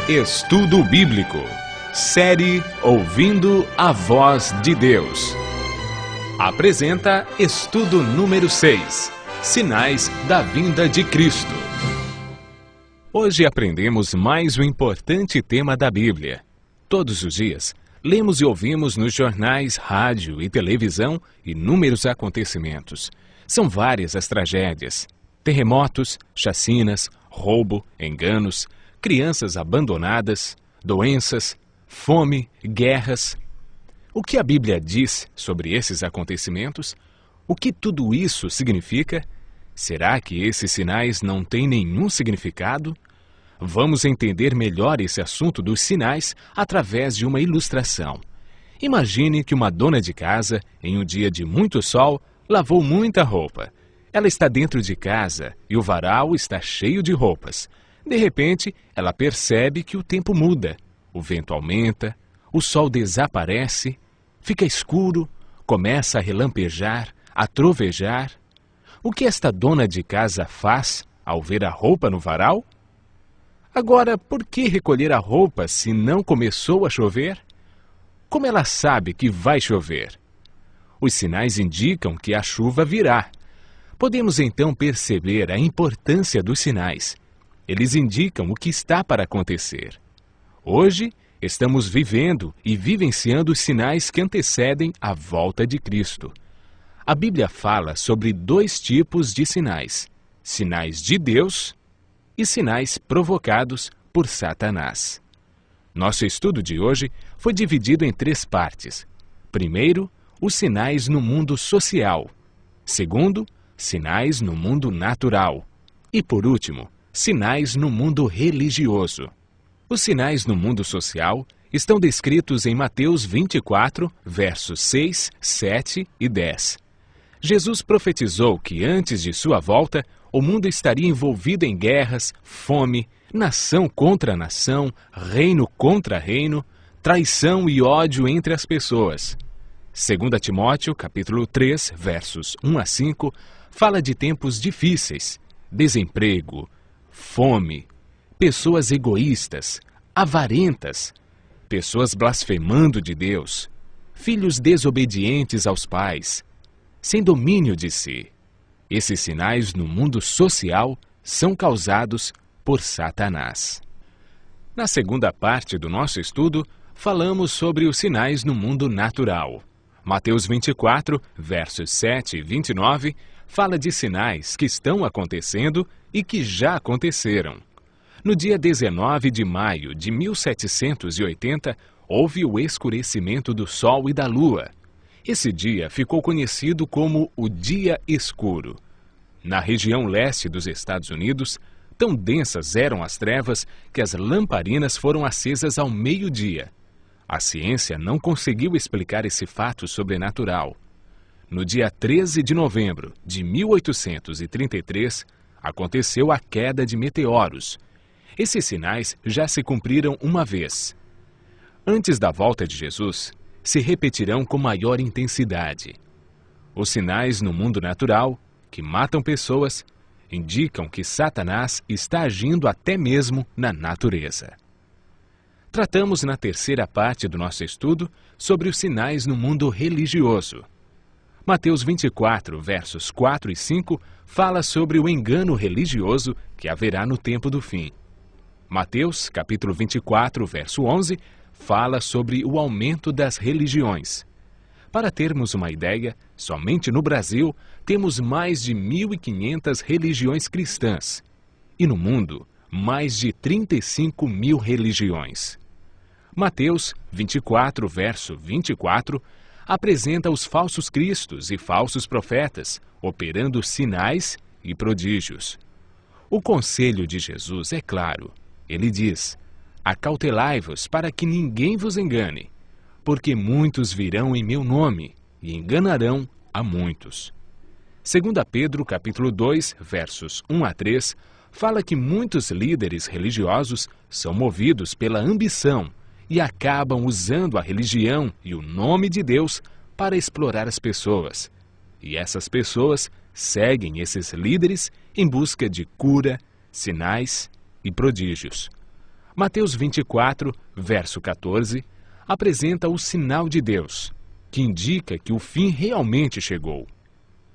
Estudo Bíblico. Série Ouvindo a Voz de Deus. Apresenta estudo número 6. Sinais da vinda de Cristo. Hoje aprendemos mais um importante tema da Bíblia. Todos os dias, lemos e ouvimos nos jornais, rádio e televisão inúmeros acontecimentos. São várias as tragédias. Terremotos, chacinas, roubo, enganos, crianças abandonadas, doenças, fome, guerras. O que a Bíblia diz sobre esses acontecimentos? O que tudo isso significa? Será que esses sinais não têm nenhum significado? Vamos entender melhor esse assunto dos sinais através de uma ilustração. Imagine que uma dona de casa, em um dia de muito sol, lavou muita roupa. Ela está dentro de casa e o varal está cheio de roupas. De repente, ela percebe que o tempo muda. O vento aumenta, o sol desaparece, fica escuro, começa a relampejar, a trovejar. O que esta dona de casa faz ao ver a roupa no varal? Agora, por que recolher a roupa se não começou a chover? Como ela sabe que vai chover? Os sinais indicam que a chuva virá. Podemos então perceber a importância dos sinais. Eles indicam o que está para acontecer. Hoje, estamos vivendo e vivenciando os sinais que antecedem a volta de Cristo. A Bíblia fala sobre dois tipos de sinais: sinais de Deus e sinais provocados por Satanás. Nosso estudo de hoje foi dividido em 3 partes. Primeiro, os sinais no mundo social. Segundo, sinais no mundo natural. E por último, sinais no mundo religioso. Os sinais no mundo social estão descritos em Mateus 24, versos 6, 7 e 10. Jesus profetizou que antes de sua volta, o mundo estaria envolvido em guerras, fome, nação contra nação, reino contra reino, traição e ódio entre as pessoas. 2 Timóteo, capítulo 3, versos 1 a 5, fala de tempos difíceis, desemprego, fome, pessoas egoístas, avarentas, pessoas blasfemando de Deus, filhos desobedientes aos pais, sem domínio de si. Esses sinais no mundo social são causados por Satanás. Na segunda parte do nosso estudo, falamos sobre os sinais no mundo natural. Mateus 24, versos 7 e 29, fala de sinais que estão acontecendo e que já aconteceram. No dia 19 de maio de 1780, houve o escurecimento do Sol e da Lua. Esse dia ficou conhecido como o Dia Escuro. Na região leste dos Estados Unidos, tão densas eram as trevas que as lamparinas foram acesas ao meio-dia. A ciência não conseguiu explicar esse fato sobrenatural. No dia 13 de novembro de 1833, aconteceu a queda de meteoros. Esses sinais já se cumpriram uma vez. Antes da volta de Jesus, se repetirão com maior intensidade. Os sinais no mundo natural, que matam pessoas, indicam que Satanás está agindo até mesmo na natureza. Tratamos na terceira parte do nosso estudo sobre os sinais no mundo religioso. Mateus 24, versos 4 e 5, fala sobre o engano religioso que haverá no tempo do fim. Mateus, capítulo 24, verso 11, fala sobre o aumento das religiões. Para termos uma ideia, somente no Brasil temos mais de 1.500 religiões cristãs. E no mundo, mais de 35 mil religiões. Mateus 24, verso 24, apresenta os falsos cristos e falsos profetas, operando sinais e prodígios. O conselho de Jesus é claro. Ele diz: acautelai-vos para que ninguém vos engane, porque muitos virão em meu nome e enganarão a muitos. 2 Pedro, capítulo 2, versos 1 a 3, fala que muitos líderes religiosos são movidos pela ambição e acabam usando a religião e o nome de Deus para explorar as pessoas. E essas pessoas seguem esses líderes em busca de cura, sinais e prodígios. Mateus 24, verso 14, apresenta o sinal de Deus, que indica que o fim realmente chegou.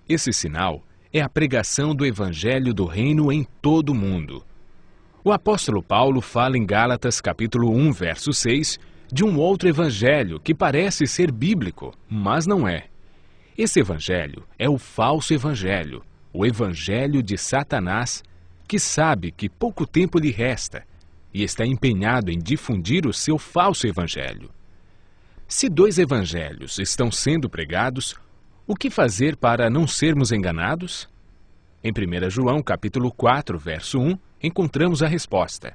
Esse sinal é a pregação do Evangelho do Reino em todo o mundo. O apóstolo Paulo fala em Gálatas capítulo 1, verso 6, de um outro evangelho que parece ser bíblico, mas não é. Esse evangelho é o falso evangelho, o evangelho de Satanás, que sabe que pouco tempo lhe resta e está empenhado em difundir o seu falso evangelho. Se dois evangelhos estão sendo pregados, o que fazer para não sermos enganados? Em 1 João capítulo 4, verso 1, encontramos a resposta.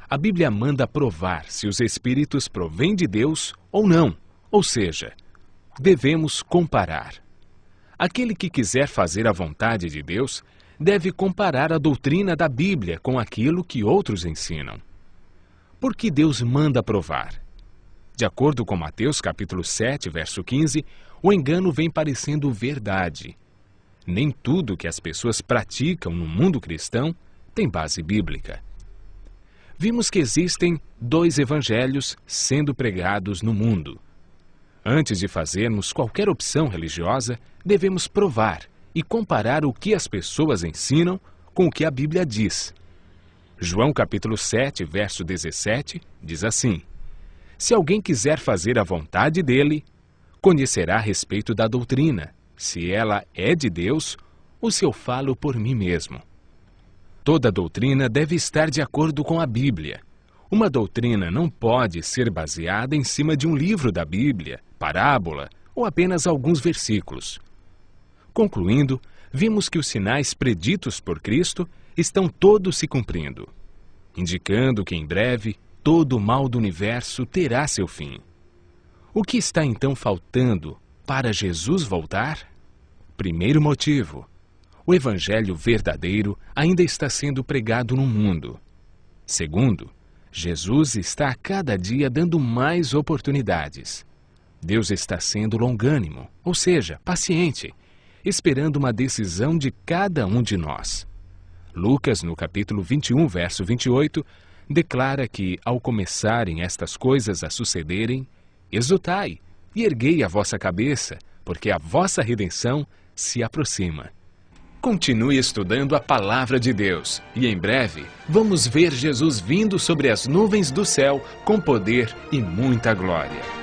A Bíblia manda provar se os espíritos provêm de Deus ou não, ou seja, devemos comparar. Aquele que quiser fazer a vontade de Deus deve comparar a doutrina da Bíblia com aquilo que outros ensinam. Por que Deus manda provar? De acordo com Mateus capítulo 7, verso 15, o engano vem parecendo verdade. Nem tudo que as pessoas praticam no mundo cristão tem base bíblica. Vimos que existem dois evangelhos sendo pregados no mundo. Antes de fazermos qualquer opção religiosa, devemos provar e comparar o que as pessoas ensinam com o que a Bíblia diz. João capítulo 7, verso 17, diz assim: Se alguém quiser fazer a vontade dele, conhecerá a respeito da doutrina, se ela é de Deus ou se eu falo por mim mesmo. Toda doutrina deve estar de acordo com a Bíblia. Uma doutrina não pode ser baseada em cima de um livro da Bíblia, parábola ou apenas alguns versículos. Concluindo, vimos que os sinais preditos por Cristo estão todos se cumprindo, indicando que em breve todo o mal do universo terá seu fim. O que está então faltando para Jesus voltar? Primeiro motivo: o evangelho verdadeiro ainda está sendo pregado no mundo. Segundo, Jesus está a cada dia dando mais oportunidades. Deus está sendo longânimo, ou seja, paciente, esperando uma decisão de cada um de nós. Lucas, no capítulo 21, verso 28, declara que, ao começarem estas coisas a sucederem, exultai e erguei a vossa cabeça, porque a vossa redenção se aproxima. Continue estudando a Palavra de Deus e, em breve, vamos ver Jesus vindo sobre as nuvens do céu com poder e muita glória.